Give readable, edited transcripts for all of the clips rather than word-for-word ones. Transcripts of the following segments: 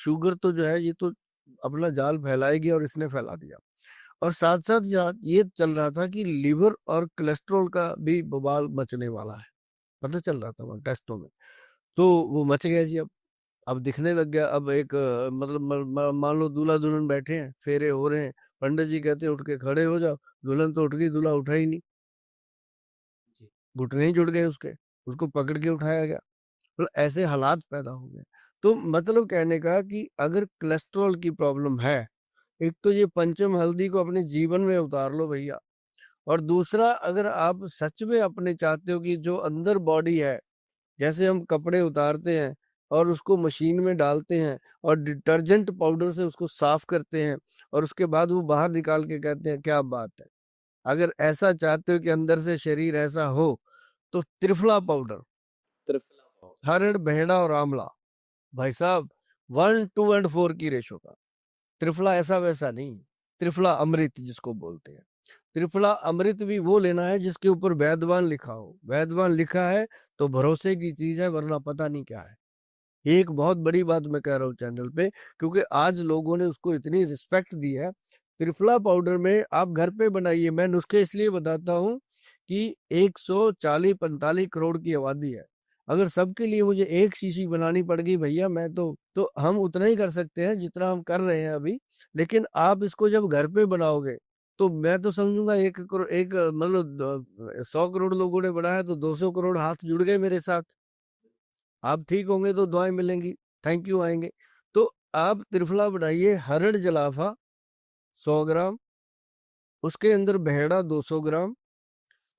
Sugar तो जो है ये तो अपना जाल फैलाएगी और इसने फैला दिया। और साथ साथ ये चल रहा था कि लीवर और कोलेस्ट्रॉल का भी बवाल मचने वाला है, पता चल रहा था वहाँ टेस्टों में। तो वो मच गया जी। अब दिखने लग गया। अब एक मतलब मान लो दूल्हा दुल्हन बैठे हैं, फेरे हो रहे हैं, पंडित जी कहते हैं उठ के खड़े हो जाओ, दुल्हन तो उठ गई, दूल्हा उठा ही नहीं, घुटने ही जुड़ गए उसके, उसको पकड़ के उठाया गया। मतलब ऐसे हालात पैदा हो गए। तो मतलब कहने का कि अगर कोलेस्ट्रॉल की प्रॉब्लम है, एक तो ये पंचम हल्दी को अपने जीवन में उतार लो भैया। और दूसरा, अगर आप सच में अपने चाहते हो कि जो अंदर बॉडी है, जैसे हम कपड़े उतारते हैं और उसको मशीन में डालते हैं और डिटर्जेंट पाउडर से उसको साफ करते हैं और उसके बाद वो बाहर निकाल के कहते हैं क्या बात है, अगर ऐसा चाहते हो कि अंदर से शरीर ऐसा हो, तो त्रिफला पाउडर, त्रिफला पाउडर। हरड़, बहेड़ा और आंवला, भाई साहब 1:4 की रेशो का। त्रिफला ऐसा वैसा नहीं, त्रिफला अमृत जिसको बोलते हैं। त्रिफला अमृत भी वो लेना है जिसके ऊपर वैद्यवान लिखा हो। वैद्यवान लिखा है तो भरोसे की चीज है, वरना पता नहीं क्या है। ये एक बहुत बड़ी बात मैं कह रहा हूँ चैनल पे, क्योंकि आज लोगों ने उसको इतनी रिस्पेक्ट दी है। त्रिफला पाउडर में आप घर पे बनाइए। मैं नुस्खे इसलिए बताता हूँ कि 140-45 करोड़ की आबादी है। अगर सबके लिए मुझे एक शीशी बनानी पड़ गई भैया, मैं तो हम उतना ही कर सकते हैं जितना हम कर रहे हैं अभी। लेकिन आप इसको जब घर पे बनाओगे तो मैं तो समझूंगा 1 करोड़, एक मतलब 100 करोड़ लोगों ने बनाया तो 200 करोड़ हाथ जुड़ गए मेरे साथ। आप ठीक होंगे तो दुआएं मिलेंगी, थैंक यू आएंगे। तो आप त्रिफला बनाइए, हरड़ जलाफा 100 ग्राम, उसके अंदर बहेड़ा 200 ग्राम,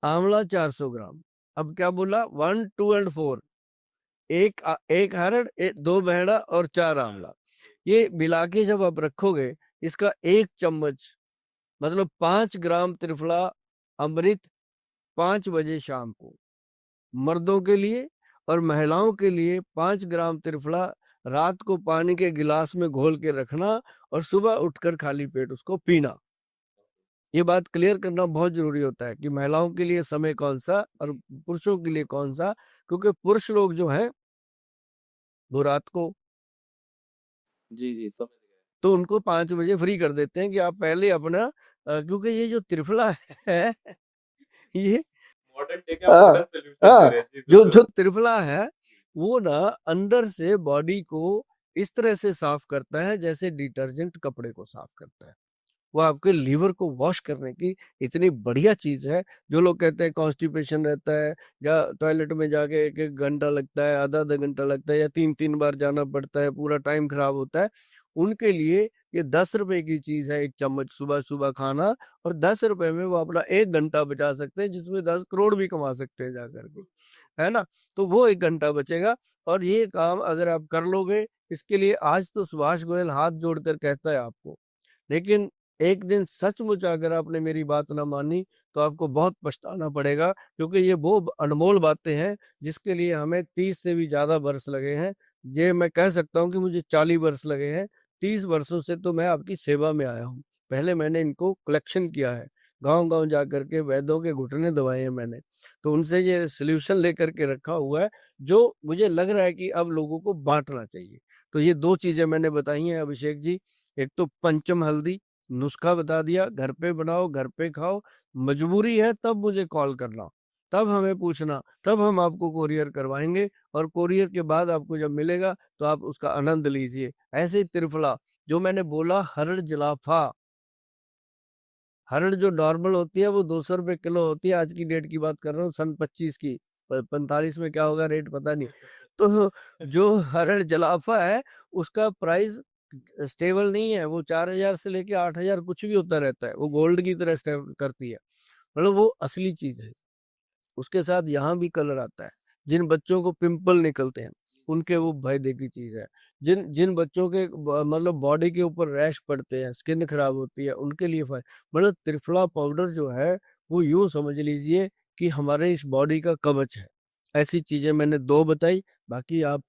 आंवला 400 ग्राम। अब क्या बोला, 1:2 और 4, एक हरड़, दो बहेड़ा और 4 आंवला। ये मिला के जब आप रखोगे, इसका 1 चम्मच मतलब 5 ग्राम त्रिफला अमृत 5 बजे शाम को मर्दों के लिए, और महिलाओं के लिए 5 ग्राम त्रिफला रात को पानी के गिलास में घोल के रखना और सुबह उठकर खाली पेट उसको पीना। ये बात क्लियर करना बहुत जरूरी होता है कि महिलाओं के लिए समय कौन सा और पुरुषों के लिए कौन सा। क्योंकि पुरुष लोग जो है वो रात को, जी जी, समझ गए। तो उनको 5 बजे फ्री कर देते हैं कि आप पहले अपना क्योंकि ये जो त्रिफला है ये मॉडर्न डे का हाँ, मॉडर्न सोल्यूशन दे रहे हैं। जी जो बिल्कुल। जो त्रिफला है वो ना अंदर से बॉडी को इस तरह से साफ करता है जैसे डिटर्जेंट कपड़े को साफ करता है। वो आपके लीवर को वॉश करने की इतनी बढ़िया चीज है। जो लोग कहते हैं कॉन्स्टिपेशन रहता है, या टॉयलेट में जाके 1-1 घंटा लगता है, आधा आधा घंटा लगता है, या 3-3 बार जाना पड़ता है, पूरा टाइम खराब होता है, उनके लिए ये 10 रुपए की चीज है, 1 चम्मच सुबह सुबह खाना। और 10 रुपए में वो अपना 1 घंटा बचा सकते हैं, जिसमें 10 करोड़ भी कमा सकते हैं जाकर के, है ना। तो वो 1 घंटा बचेगा। और ये काम अगर आप कर लोगे, इसके लिए आज तो सुभाष गोयल हाथ जोड़कर कहता है आपको, लेकिन एक दिन सचमुच अगर आपने मेरी बात ना मानी तो आपको बहुत पछताना पड़ेगा, क्योंकि ये वो अनमोल बातें हैं जिसके लिए हमें 30 से भी ज्यादा वर्ष लगे हैं। ये मैं कह सकता हूँ कि मुझे 40 वर्ष लगे हैं। 30 वर्षों से तो मैं आपकी सेवा में आया हूँ। पहले मैंने इनको कलेक्शन किया है, गांव गांव जा करके वैद्यों के घुटने दबाए हैं मैंने, तो उनसे ये सोल्यूशन लेकर के रखा हुआ है, जो मुझे लग रहा है कि अब लोगों को बांटना चाहिए। तो ये दो चीजें मैंने बताई हैं अभिषेक जी। एक तो पंचम हल्दी नुस्खा बता दिया, घर पे बनाओ, घर पे खाओ। मजबूरी है तब मुझे कॉल करना, तब हमें पूछना, तब हम आपको कोरियर करवाएंगे। और कोरियर के बाद आपको जब मिलेगा तो आप उसका आनंद लीजिए। ऐसे ही त्रिफला जो मैंने बोला, हरड़ जलाफा, हरड़ जो नॉर्मल होती है वो 200 रुपए किलो होती है। आज की डेट की बात कर रहा हूँ, सन 25 की। 45 में क्या होगा रेट पता नहीं। तो जो हरड़ जलाफा है उसका प्राइस स्टेबल नहीं है, वो 4,000 से लेके 8,000 कुछ भी होता रहता है, वो गोल्ड की तरह स्टेबल करती है। मतलब वो असली चीज है। उसके साथ यहाँ भी कलर आता है। जिन बच्चों को पिंपल निकलते हैं उनके वो फायदे की चीज है। जिन जिन बच्चों के मतलब बॉडी के ऊपर रैश पड़ते हैं, स्किन खराब होती है, उनके लिए मतलब त्रिफला पाउडर जो है वो यूं समझ लीजिए कि हमारे इस बॉडी का कवच है। ऐसी चीजें मैंने दो बताई, बाकी आप